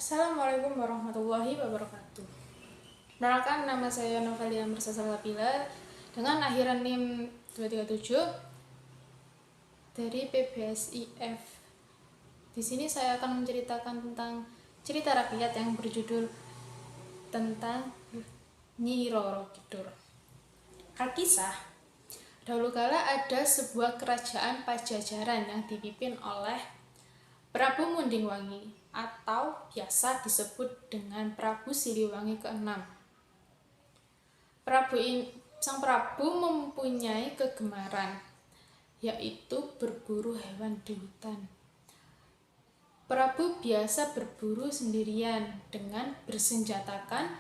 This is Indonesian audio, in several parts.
Assalamualaikum warahmatullahi wabarakatuh. Perkenalkan, nama saya Novalia Mersa Salsabila dengan akhiran NIM 237 dari PBSIF. Di sini saya akan menceritakan tentang cerita rakyat yang berjudul tentang Nyi Roro Kidul. Alkisah, dahulu kala ada sebuah kerajaan Pajajaran yang dipimpin oleh Prabu Mundingwangi atau biasa disebut dengan Prabu Siliwangi ke-6. Sang Prabu mempunyai kegemaran, yaitu berburu hewan di hutan. Prabu biasa berburu sendirian dengan bersenjatakan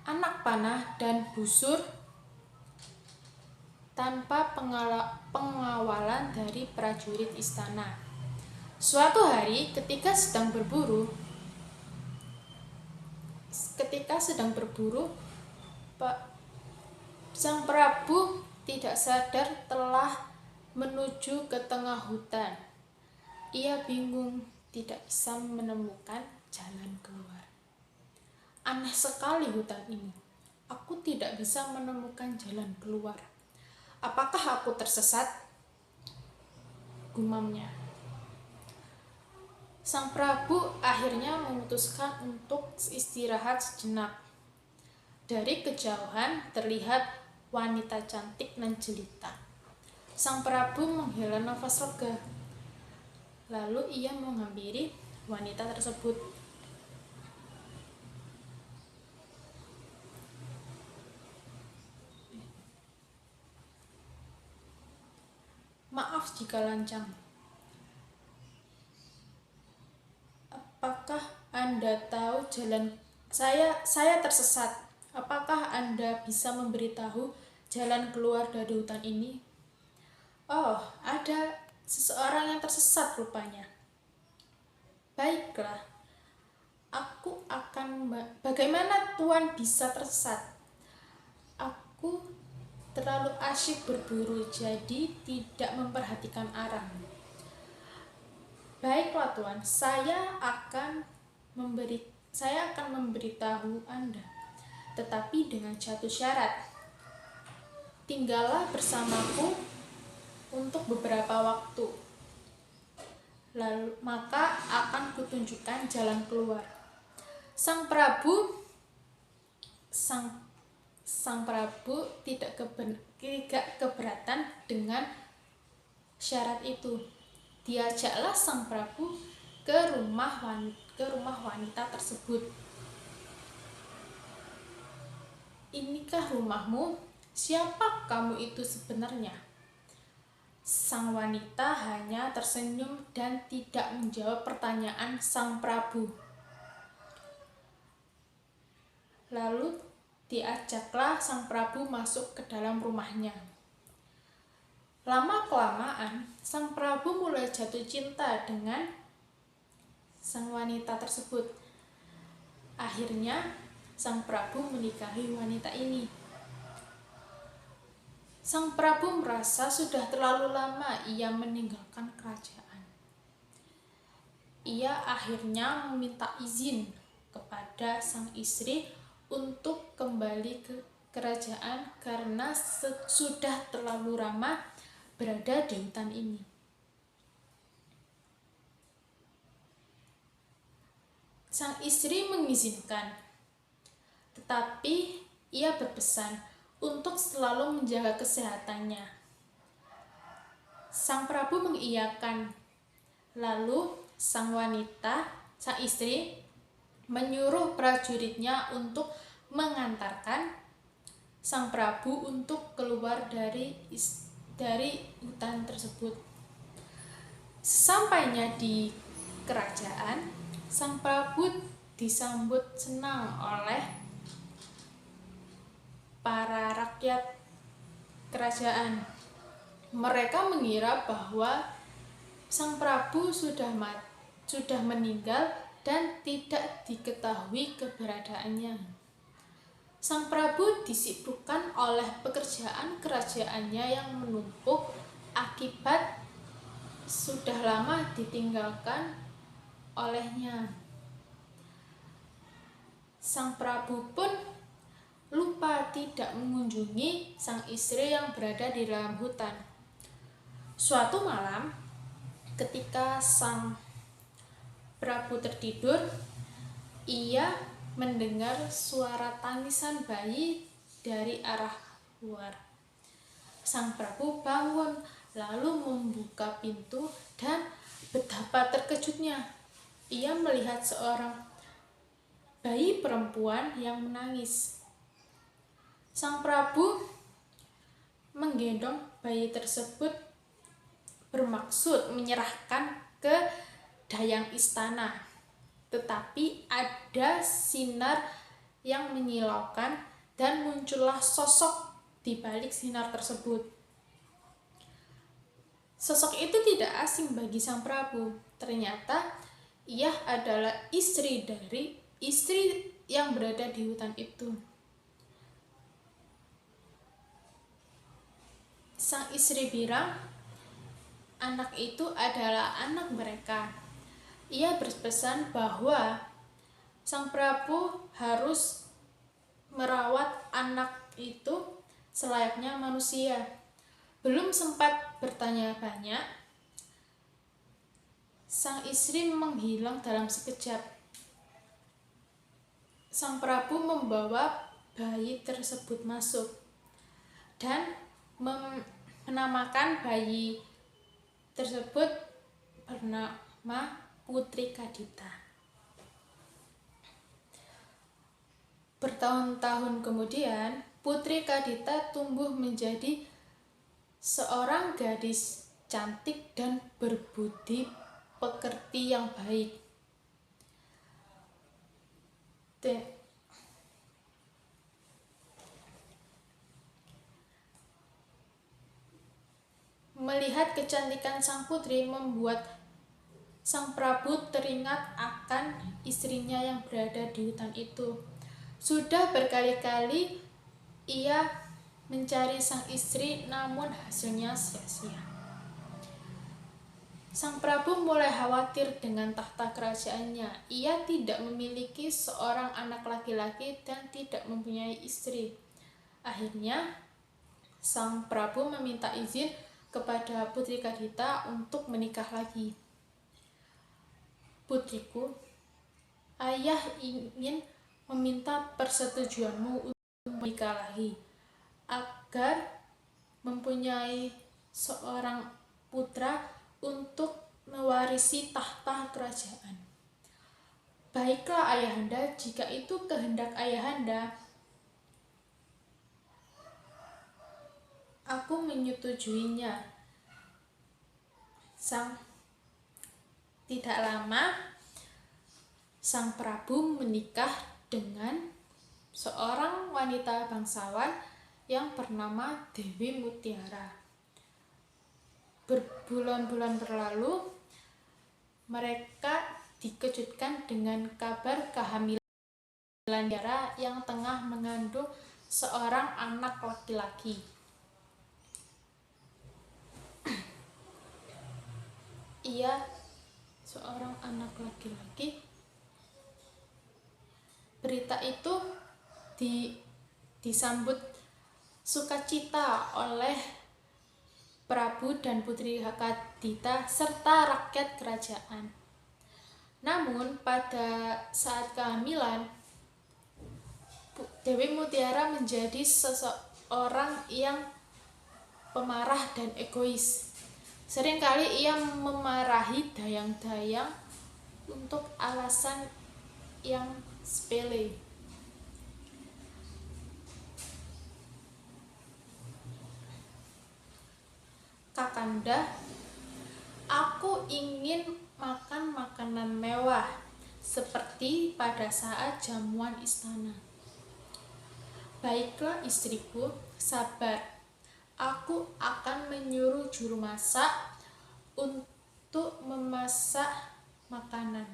anak panah dan busur tanpa pengawalan dari prajurit istana. Suatu hari ketika sedang berburu, Sang Prabu tidak sadar telah menuju ke tengah hutan. Ia bingung, tidak bisa menemukan jalan keluar. Aneh sekali hutan ini. Aku tidak bisa menemukan jalan keluar. Apakah aku tersesat? Gumamnya. Sang Prabu akhirnya memutuskan untuk istirahat sejenak. Dari kejauhan terlihat wanita cantik dan jelita. Sang Prabu menghela nafas lega. Lalu ia menghampiri wanita tersebut. Maaf jika lancang. Apakah Anda tahu jalan? Saya tersesat. Apakah Anda bisa memberitahu jalan keluar dari hutan ini? Oh, ada seseorang yang tersesat rupanya. Baiklah, bagaimana Tuan bisa tersesat? Aku terlalu asyik berburu, jadi tidak memperhatikan arah. Baiklah Tuan, saya akan memberitahu Anda, tetapi dengan satu syarat. Tinggallah bersamaku untuk beberapa waktu, lalu maka akan kutunjukkan jalan keluar. Sang Prabu tidak keberatan dengan syarat itu. Diajaklah Sang Prabu ke rumah wanita tersebut. Inikah rumahmu? Siapa kamu itu sebenarnya? Sang wanita hanya tersenyum dan tidak menjawab pertanyaan Sang Prabu. Lalu diajaklah Sang Prabu masuk ke dalam rumahnya. Lama-kelamaan, Sang Prabu mulai jatuh cinta dengan sang wanita tersebut. Akhirnya, Sang Prabu menikahi wanita ini. Sang Prabu merasa sudah terlalu lama ia meninggalkan kerajaan. Ia akhirnya meminta izin kepada sang istri untuk kembali ke kerajaan karena sudah terlalu lama berada di hutan ini. Sang istri mengizinkan, tetapi ia berpesan untuk selalu menjaga kesehatannya. Sang Prabu mengiyakan. Lalu sang istri menyuruh prajuritnya untuk mengantarkan Sang Prabu untuk keluar dari hutan tersebut. Sesampainya di kerajaan, Sang Prabu disambut senang oleh para rakyat kerajaan. Mereka mengira bahwa Sang Prabu sudah meninggal dan tidak diketahui keberadaannya. Sang Prabu disibukkan oleh pekerjaan kerajaannya yang menumpuk akibat sudah lama ditinggalkan olehnya. Sang Prabu pun lupa tidak mengunjungi sang istri yang berada di dalam hutan. Suatu malam, ketika sang Prabu tertidur, ia mendengar suara tangisan bayi dari arah luar. Sang Prabu bangun, lalu membuka pintu, dan betapa terkejutnya ia melihat seorang bayi perempuan yang menangis. Sang Prabu menggendong bayi tersebut bermaksud menyerahkan ke dayang istana, tetapi ada sinar yang menyilaukan dan muncullah sosok di balik sinar tersebut. Sosok itu tidak asing bagi sang Prabu. Ternyata ia adalah istri yang berada di hutan itu. Sang istri bilang anak itu adalah anak mereka. Ia berpesan bahwa sang Prabu harus merawat anak itu selayaknya manusia. Belum sempat bertanya banyak, sang istri menghilang dalam sekejap. Sang Prabu membawa bayi tersebut masuk dan menamakan bayi tersebut bernama Putri Kadita. Bertahun-tahun kemudian, Putri Kadita tumbuh menjadi seorang gadis cantik dan berbudi pekerti yang baik. Melihat kecantikan sang putri membuat sang Prabu teringat akan istrinya yang berada di hutan itu. Sudah berkali-kali ia mencari sang istri, namun hasilnya sia-sia. Sang Prabu mulai khawatir dengan tahta kerajaannya. Ia tidak memiliki seorang anak laki-laki dan tidak mempunyai istri. Akhirnya, sang Prabu meminta izin kepada Putri Kadita untuk menikah lagi. Putriku, ayah ingin meminta persetujuanmu untuk menikah lagi, agar mempunyai seorang putra untuk mewarisi tahta kerajaan. Baiklah ayahanda, jika itu kehendak ayahanda, aku menyetujuinya. Tidak lama, sang Prabu menikah dengan seorang wanita bangsawan yang bernama Dewi Mutiara. Berbulan-bulan berlalu, mereka dikejutkan dengan kabar kehamilan Mutiara yang tengah mengandung seorang anak laki-laki. Seorang anak laki-laki. Berita itu disambut sukacita oleh Prabu dan Putri Kadita serta rakyat kerajaan. Namun pada saat kehamilan, Dewi Mutiara menjadi seseorang yang pemarah dan egois. Seringkali ia memarahi dayang-dayang untuk alasan yang sepele. Kakanda, aku ingin makan makanan mewah seperti pada saat jamuan istana. Baiklah istriku, sabar. Aku akan menyuruh juru masak untuk memasak makanan.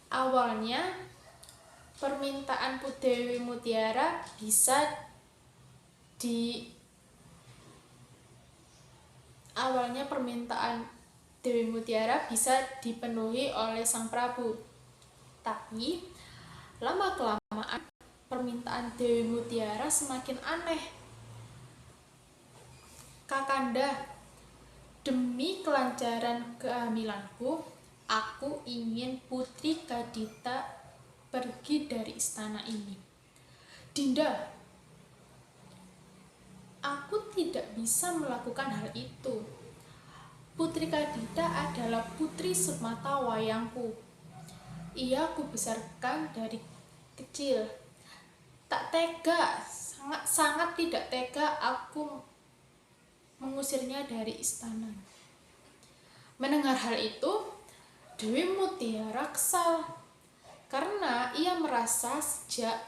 Awalnya permintaan Dewi Mutiara bisa dipenuhi oleh sang Prabu. Tapi Lama-kelamaan, permintaan Dewi Mutiara semakin aneh. Kakanda, demi kelancaran kehamilanku, aku ingin Putri Kadita pergi dari istana ini. Dinda, aku tidak bisa melakukan hal itu. Putri Kadita adalah putri semata wayangku. Ia kubesarkan dari kecil. Tak tega, sangat tidak tega aku mengusirnya dari istana. Mendengar hal itu, Dewi Mutiara kesal karena ia merasa sejak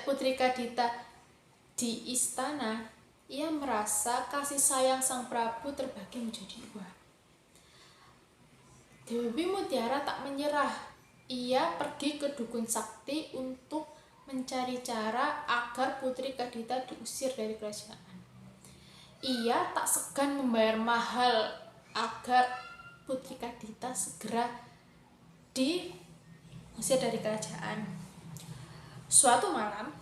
Putri Kadita di istana, ia merasa kasih sayang sang Prabu terbagi menjadi dua. Dewi Mutiara tak menyerah. Ia pergi ke dukun sakti untuk mencari cara agar Putri Kadita diusir dari kerajaan. Ia tak segan membayar mahal agar Putri Kadita segera diusir dari kerajaan. Suatu malam,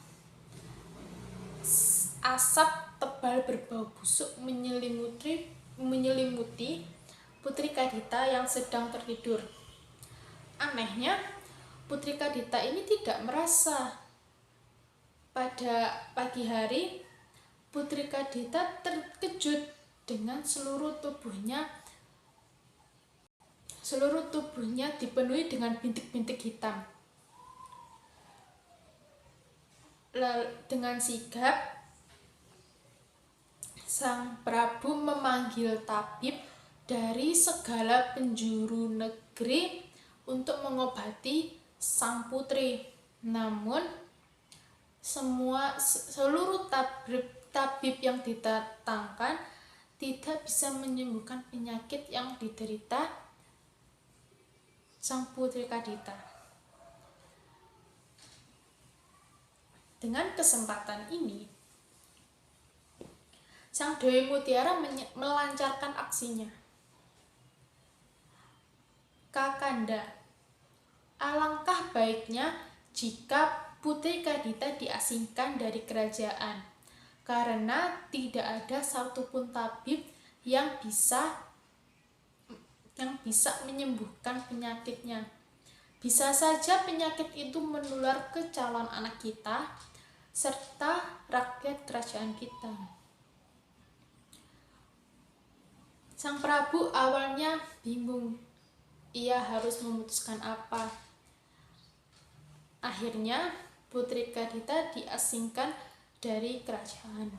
asap tebal berbau busuk menyelimuti Putri Kadita yang sedang tertidur. Anehnya, Putri Kadita ini tidak merasa. Pada pagi hari, Putri Kadita terkejut dengan seluruh tubuhnya dipenuhi dengan bintik-bintik hitam. Dengan sigap, sang Prabu memanggil tabib dari segala penjuru negeri untuk mengobati sang putri. Namun seluruh tabib yang didatangkan tidak bisa menyembuhkan penyakit yang diderita sang Putri Kadita. Dengan kesempatan ini, sang Dewi Mutiara melancarkan aksinya. Kakanda, alangkah baiknya jika Putri Kadita diasingkan dari kerajaan, karena tidak ada satupun tabib yang bisa menyembuhkan penyakitnya. Bisa saja penyakit itu menular ke calon anak kita serta rakyat kerajaan kita. Sang Prabu awalnya bingung. Ia harus memutuskan apa. Akhirnya, Putri Kadita diasingkan dari kerajaan.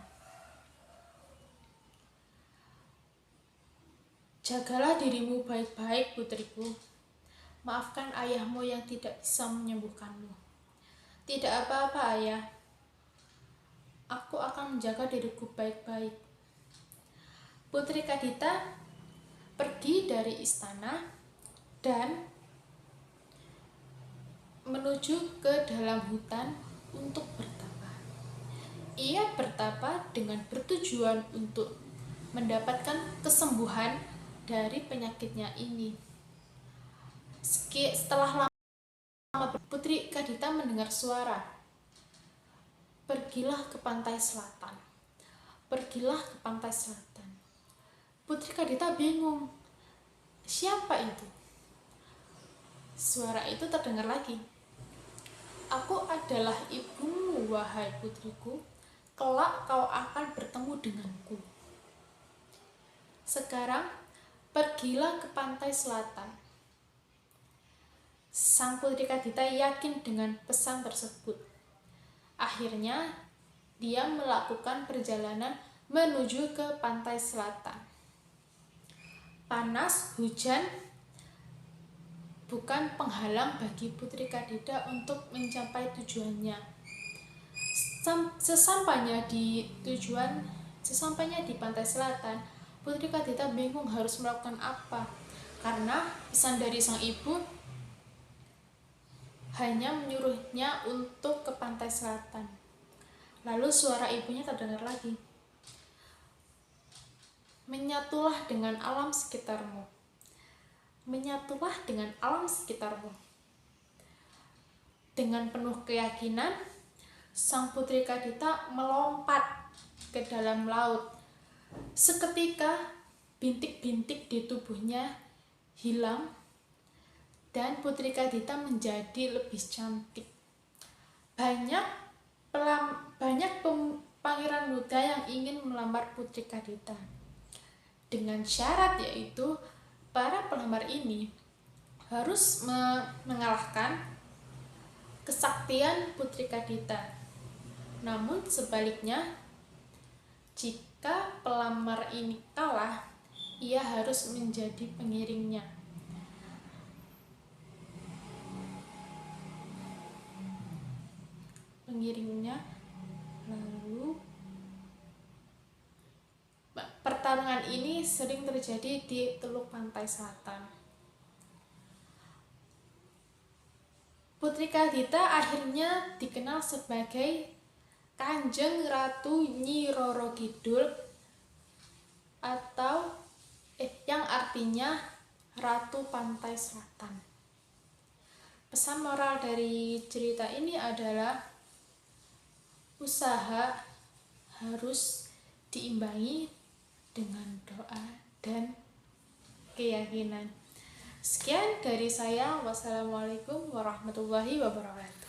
Jagalah dirimu baik-baik, putriku. Maafkan ayahmu yang tidak bisa menyembuhkanmu. Tidak apa-apa, ayah. Aku akan menjaga diriku baik-baik. Putri Kadita pergi dari istana dan menuju ke dalam hutan untuk bertapa. Ia bertapa dengan bertujuan untuk mendapatkan kesembuhan dari penyakitnya ini. Setelah lama Putri Kadita mendengar suara. Pergilah ke pantai selatan. Pergilah ke pantai selatan. Putri Kadita bingung. Siapa itu? Suara itu terdengar lagi. Aku adalah ibumu, wahai putriku. Kelak kau akan bertemu denganku. Sekarang, pergilah ke pantai selatan. Sang Putri Kadita yakin dengan pesan tersebut. Akhirnya, dia melakukan perjalanan menuju ke pantai selatan. Panas, hujan, bukan penghalang bagi Putri Kadita untuk mencapai tujuannya. Sesampainya di pantai selatan, Putri Kadita bingung harus melakukan apa, karena pesan dari sang ibu hanya menyuruhnya untuk ke pantai selatan. Lalu suara ibunya terdengar lagi. Menyatulah dengan alam sekitarmu. Menyatulah dengan alam sekitarmu. Dengan penuh keyakinan, sang putri Kadita melompat ke dalam laut. Seketika bintik-bintik di tubuhnya hilang dan Putri Kadita menjadi lebih cantik. Banyak pangeran muda yang ingin melamar Putri Kadita, dengan syarat yaitu para pelamar ini harus mengalahkan kesaktian Putri Kadita. Namun sebaliknya, jika pelamar ini kalah, ia harus menjadi pengiringnya. Lalu pertarungan ini sering terjadi di Teluk Pantai Selatan. Putri Kadita akhirnya dikenal sebagai Kanjeng Ratu Nyi Roro Kidul, atau yang artinya Ratu Pantai Selatan. Pesan moral dari cerita ini adalah usaha harus diimbangi dengan doa dan keyakinan. Sekian dari saya. Wassalamualaikum warahmatullahi wabarakatuh.